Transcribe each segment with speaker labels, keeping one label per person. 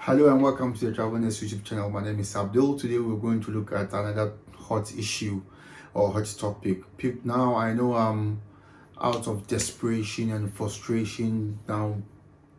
Speaker 1: Hello and welcome to the Travel News YouTube channel. My name is Abdul. Today we're going to look at another hot issue or hot topic. Now I know I'm out of desperation and frustration. Now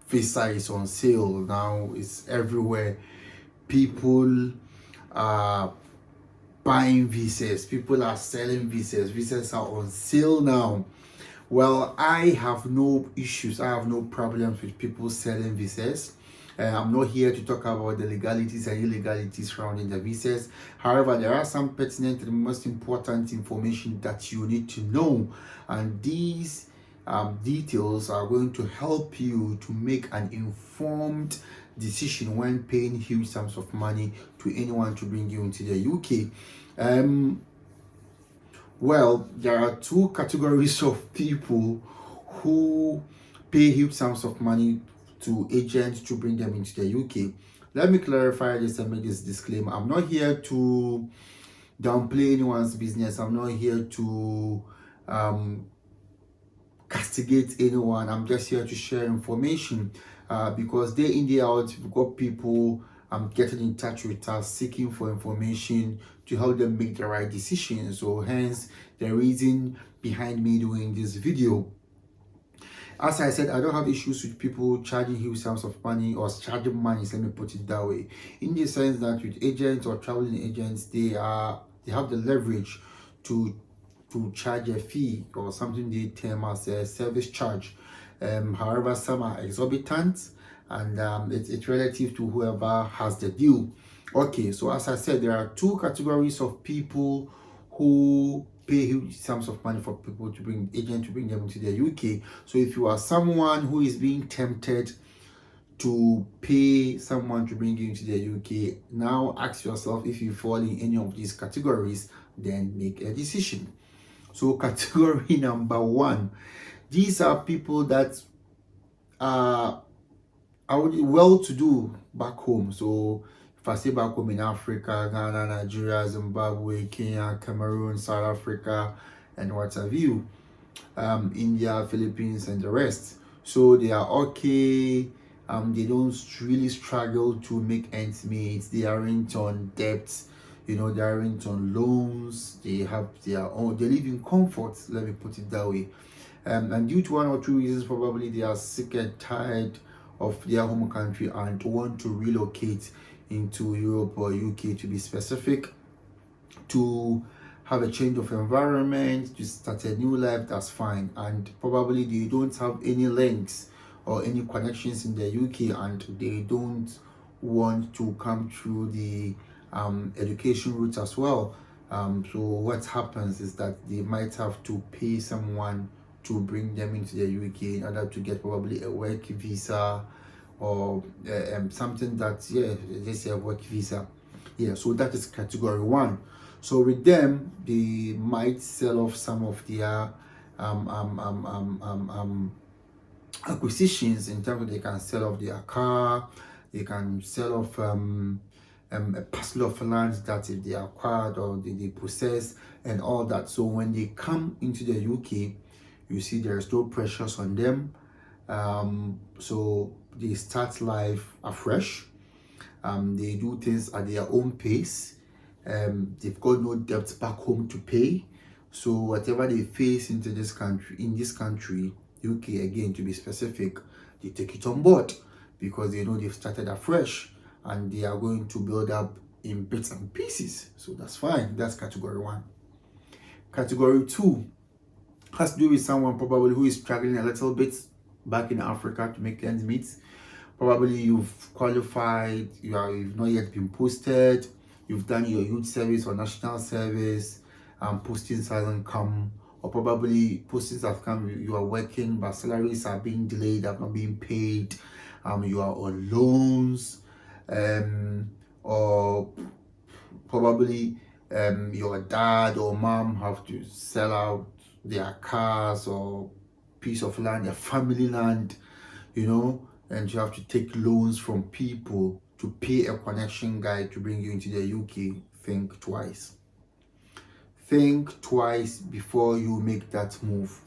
Speaker 1: visa is on sale. Now it's everywhere. People are buying visas. People are selling visas. Visas are on sale now. Well, I have no issues. I have no problems with people selling visas. I'm not here to talk about the legalities and illegalities surrounding the visas. However, there are some pertinent and most important information that you need to know, and these details are going to help you to make an informed decision when paying huge sums of money to anyone to bring you into the UK. Well, there are two categories of people who pay huge sums of money to agents to bring them into the UK. Let me clarify this and make this disclaimer. I'm not here to downplay anyone's business. I'm not here to castigate anyone. I'm just here to share information because day in, day out, we've got people getting in touch with us seeking for information to help them make the right decision. So hence the reason behind me doing this video. As I said, I don't have issues with people charging huge sums of money or charging money, let me put it that way, in the sense that with agents or traveling agents, they have the leverage to charge a fee or something they term as a service charge. However, some are exorbitant, and it's relative to whoever has the deal. Okay, so as I said, there are two categories of people who pay huge sums of money for people to bring agents to bring them into the UK. So if you are someone who is being tempted to pay someone to bring you into the UK, now ask yourself if you fall in any of these categories, then make a decision. So category number one, these are people that are well-to-do back home. So if I say back home in Africa, Ghana, Nigeria, Zimbabwe, Kenya, Cameroon, South Africa, and what have you, India, Philippines, and the rest. So they are okay. They don't really struggle to make ends meet. They aren't on debts. They aren't on loans. They have their own. They live in comfort. Let me put it that way. And due to one or two reasons, probably they are sick and tired of their home country and want to relocate into Europe or UK, to be specific, to have a change of environment, to start a new life. That's fine. And probably they don't have any links or any connections in the UK, and they don't want to come through the education route as well. So what happens is that they might have to pay someone to bring them into the UK in order to get probably a work visa or something that, they say a work visa. So that is category one. So with them, they might sell off some of their acquisitions, in terms of they can sell off their car, they can sell off a parcel of land that if they acquired or they possess and all that. So when they come into the UK, you see there's no pressures on them. So they start life afresh. They do things at their own pace. They've got no debts back home to pay. So whatever they face in this country, UK again to be specific, they take it on board because they know they've started afresh and they are going to build up in bits and pieces. So that's fine. That's category one. Category two has to do with someone probably who is struggling a little bit back in Africa to make ends meet. Probably you've qualified, you've not yet been posted, you've done your youth service or national service, postings hasn't come, or probably postings have come, you are working but salaries are being delayed, have not been paid, you are on loans, or probably your dad or mom have to sell out their cars or piece of land, their family land, and you have to take loans from people to pay a connection guy to bring you into the UK. Think twice. Think twice before you make that move.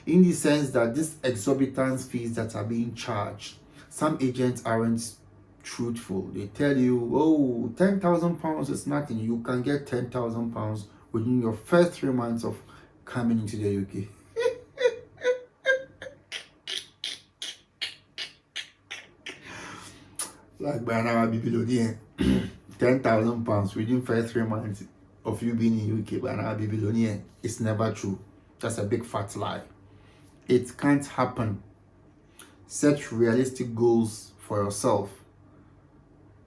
Speaker 1: In the sense that these exorbitant fees that are being charged, some agents aren't truthful. They tell you, oh, £10,000 is nothing. You can get £10,000 within your first 3 months of coming into the UK. Like by now, I'll be billionaire. £10,000 within first 3 months of you being in UK, but now I'll be billionaire. It's never true. That's a big fat lie. It can't happen. Set realistic goals for yourself.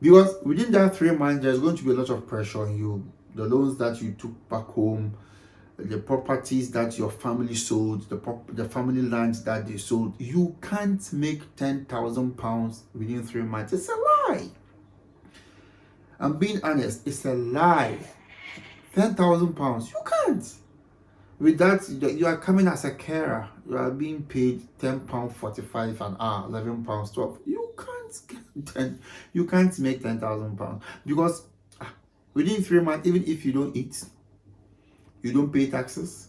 Speaker 1: Because within that 3 months, there's going to be a lot of pressure on you. The loans that you took back home, the properties that your family sold, the family lands that they sold. You can't make £10,000 within 3 months. It's a lie. I'm being honest. It's a lie. £10,000. You can't. With that, you are coming as a carer. You are being paid £10.45 an hour, £11.12. You can't make £10,000 because within 3 months, even if you don't eat, you don't pay taxes,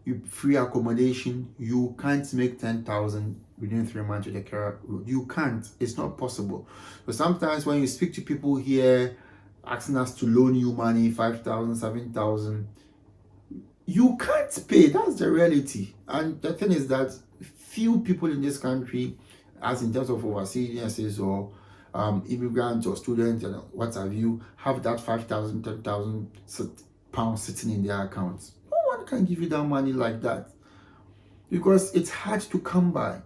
Speaker 1: you free accommodation, you can't make 10,000 within 3 months with a carer. You can't. It's not possible. So sometimes when you speak to people here asking us to loan you money, 5,000, 7,000. You can't pay. That's the reality. And the thing is that few people in this country, as in terms of overseas nurses or immigrants or students and what have you, have that 5,000, 10,000 pounds sitting in their accounts. No one can give you that money like that because it's hard to come by.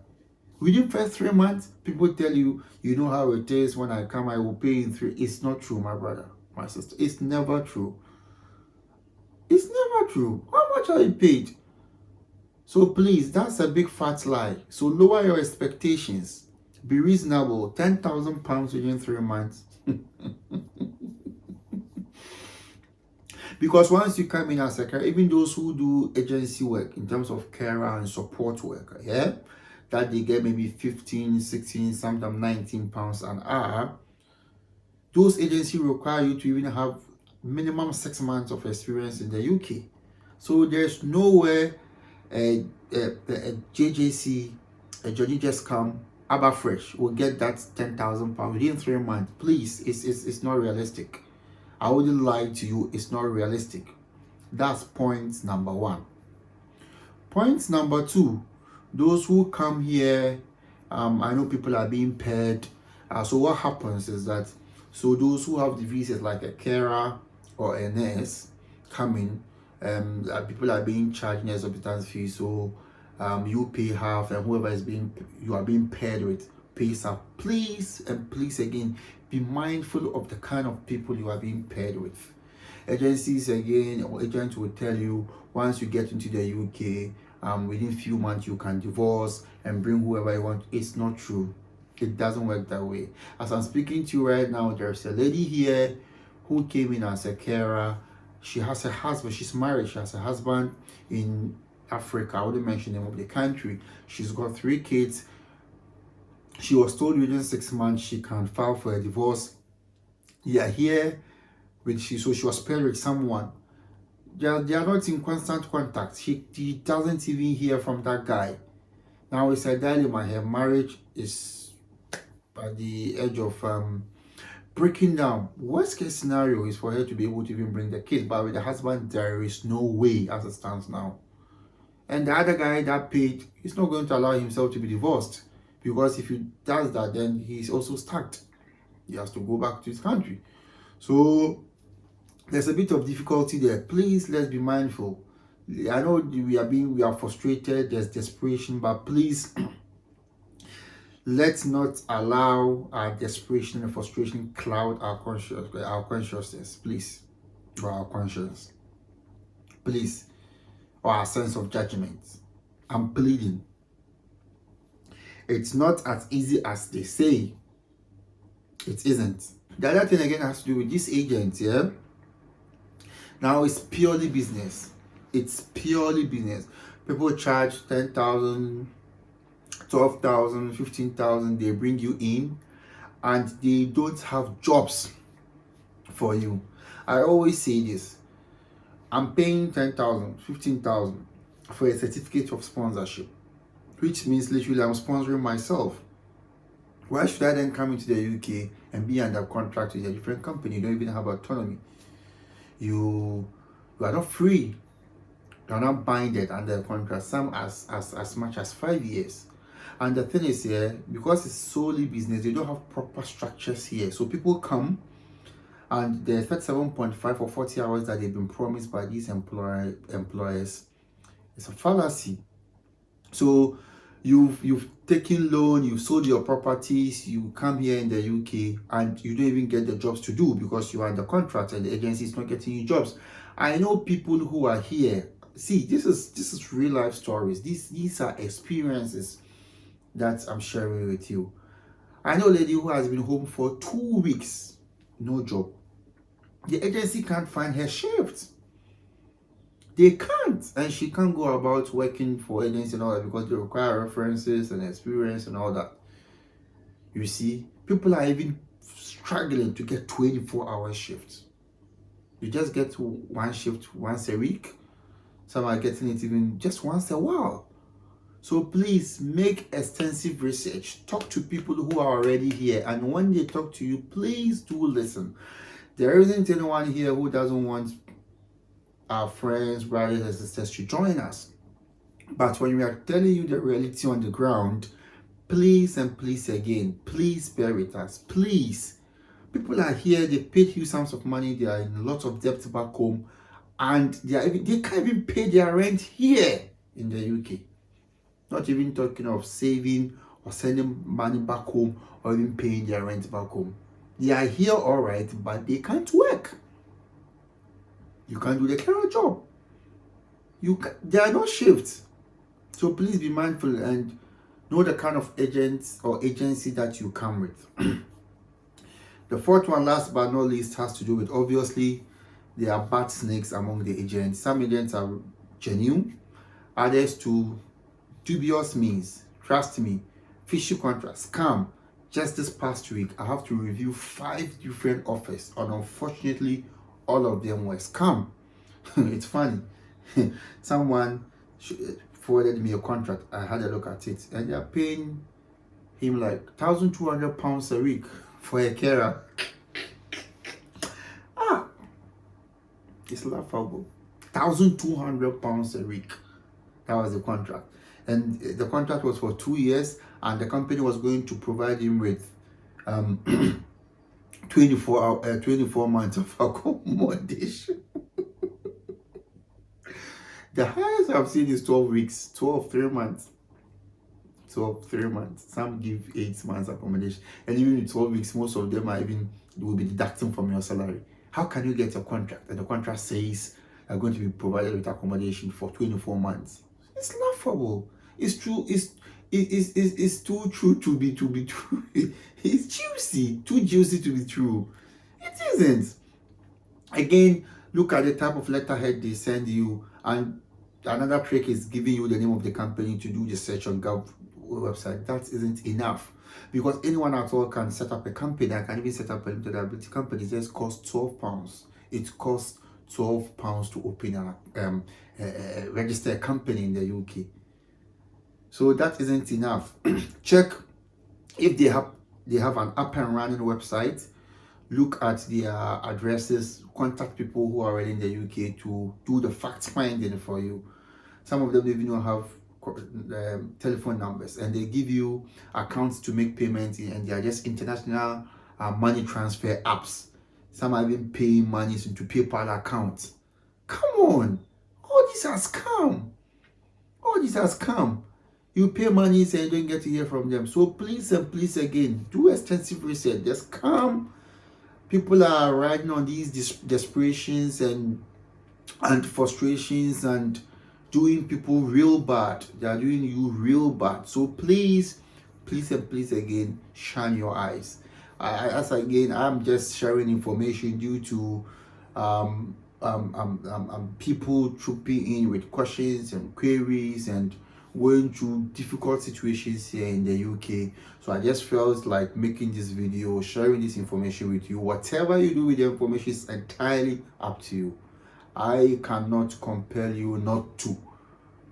Speaker 1: Within first 3 months, people tell you, you know how it is. When I come, I will pay in 3. It's not true, my brother, my sister. It's never true. It's never true. How much are you paid? So please, that's a big fat lie. So lower your expectations. Be reasonable. £10,000 within 3 months. Because once you come in as a carer, even those who do agency work in terms of carer and support worker, yeah, that they get maybe 15, 16, sometimes £19 an hour, those agencies require you to even have minimum 6 months of experience in the UK. So there's nowhere a JJC, a Johnny Just Come, Abba Fresh will get that £10,000 within 3 months. Please, it's not realistic. I wouldn't lie to you, it's not realistic. That's point number 1. Point number 2, those who come here, I know people are being paid. So what happens is that, so those who have the visas like a carer or a nurse coming, people are being charged an exorbitant fee. So you pay half, and whoever you are being paired with pays up. Please and please again, be mindful of the kind of people you are being paired with. Agencies again, or agents will tell you once you get into the UK, within few months you can divorce and bring whoever you want. It's not true. It doesn't work that way. As I'm speaking to you right now, there's a lady here who came in as a carer. She has a husband. She's married. She has a husband in Africa. I wouldn't mention the name of the country. She's got 3 kids. She was told within 6 months she can file for a divorce. Yeah, here so she was paired with someone. They are not in constant contact. He doesn't even hear from that guy. Now it's a dilemma. Her marriage is at the edge of breaking down. Worst case scenario is for her to be able to even bring the kids, but with the husband there is no way as it stands now. And the other guy that paid, he's not going to allow himself to be divorced, because if he does that, then he's also stuck. He has to go back to his country. So there's a bit of difficulty there. Please, let's be mindful. I know we are frustrated, there's desperation, but please let's not allow our desperation and frustration cloud our consciousness, please, or our conscience, please, or our sense of judgment. I'm pleading. It's not as easy as they say. It isn't. The other thing again has to do with these agents, yeah? Now it's purely business. It's purely business. People charge 10,000, 12,000, 15,000. They bring you in, and they don't have jobs for you. I always say this. I'm paying 10,000, 15,000 for a certificate of sponsorship, which means literally I'm sponsoring myself. Why should I then come into the UK and be under contract with a different company? You don't even have autonomy. You are not free. You are not binded under a contract, some as much as 5 years. And the thing is here, because it's solely business, they don't have proper structures here. So people come and the 37.5 or 40 hours that they've been promised by these employers, it's a fallacy. So you've taken loan, you've sold your properties, you come here in the UK and you don't even get the jobs to do because you are under contract and the agency is not getting you jobs. I know people who are here. See, this is real life stories. These are experiences that I'm sharing with you. I know a lady who has been home for 2 weeks, no job. The agency can't find her shift. They can't, and she can't go about working for agency and all that because they require references and experience and all that. You see, people are even struggling to get 24-hour shifts. You just get one shift once a week. Some are getting it even just once a while. So please make extensive research. Talk to people who are already here, and when they talk to you, please do listen. There isn't anyone here who doesn't want our friends, brothers, and sisters to join us. But when we are telling you the reality on the ground, please and please again, please bear with us. Please. People are here, they paid you sums of money, they are in lots of debt back home, and they can't even pay their rent here in the UK. Not even talking of saving or sending money back home or even paying their rent back home. They are here all right, but they can't work. You can't do the kind of job. There are no shifts. So please be mindful and know the kind of agents or agency that you come with. The fourth one, last but not least, has to do with, obviously, there are bad snakes among the agents. Some agents are genuine, others to dubious means. Trust me, fishy contracts, scam. Just this past week, I have to review 5 different offers, and unfortunately, all of them were scam. It's funny. Someone forwarded me a contract. I had a look at it, and they're paying him like £1,200 a week for a carer. It's laughable. £1,200 a week. That was the contract. And the contract was for 2 years, and the company was going to provide him with 24 months of accommodation. The highest I've seen is 12 weeks, 3 months. 3 months. Some give 8 months accommodation. And even in 12 weeks, most of them will be deducting from your salary. How can you get a contract and the contract says you're going to be provided with accommodation for 24 months? It's laughable. It's true. It's too true to be true. It's juicy. Too juicy to be true. It isn't. Again, look at the type of letterhead they send you, and another trick is giving you the name of the company to do the search on Gov website. That isn't enough, because anyone at all can set up a company. I can even set up a limited liability company. It just costs £12. It costs £12 to open a register a company in the UK. So that isn't enough. Check if they have an up and running website. Look at their addresses. Contact people who are already in the UK to do the fact finding for you. Some of them even don't have telephone numbers, and they give you accounts to make payments, and they are just international money transfer apps. Some are even paying money into PayPal accounts. Come on, all these are scam. All these are scam. You pay money and you don't get to hear from them. So please and please again, do extensive research. The scam people are riding on these desperations and frustrations and doing people real bad. They are doing you real bad. So please and please again, shine your eyes. I'm just sharing information due to people trooping in with questions and queries and going through difficult situations here in the UK. So I just felt like making this video, sharing this information with you. Whatever you do with the information is entirely up to you. I cannot compel you not to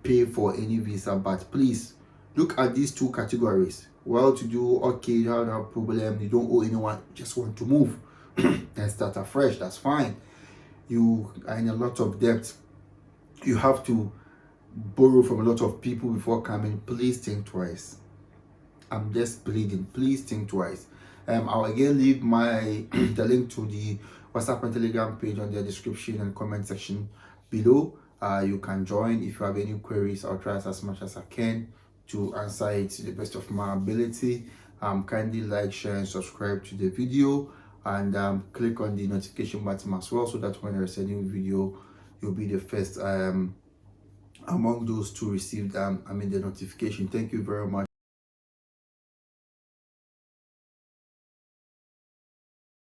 Speaker 1: pay for any visa, but please look at these 2 categories. well to do, okay, you have no problem, you don't owe anyone, just want to move and start afresh, that's fine. You are in a lot of debt, you have to borrow from a lot of people before coming, please think twice. I'm just pleading, please think twice. I'll again leave my the link to the WhatsApp and Telegram page on the description and comment section below. You can join. If you have any queries, I'll try as much as I can to answer it to the best of my ability. Kindly like, share, and subscribe to the video, and click on the notification button as well, so that when there's a new video, you'll be the first among those to receive the notification. Thank you very much.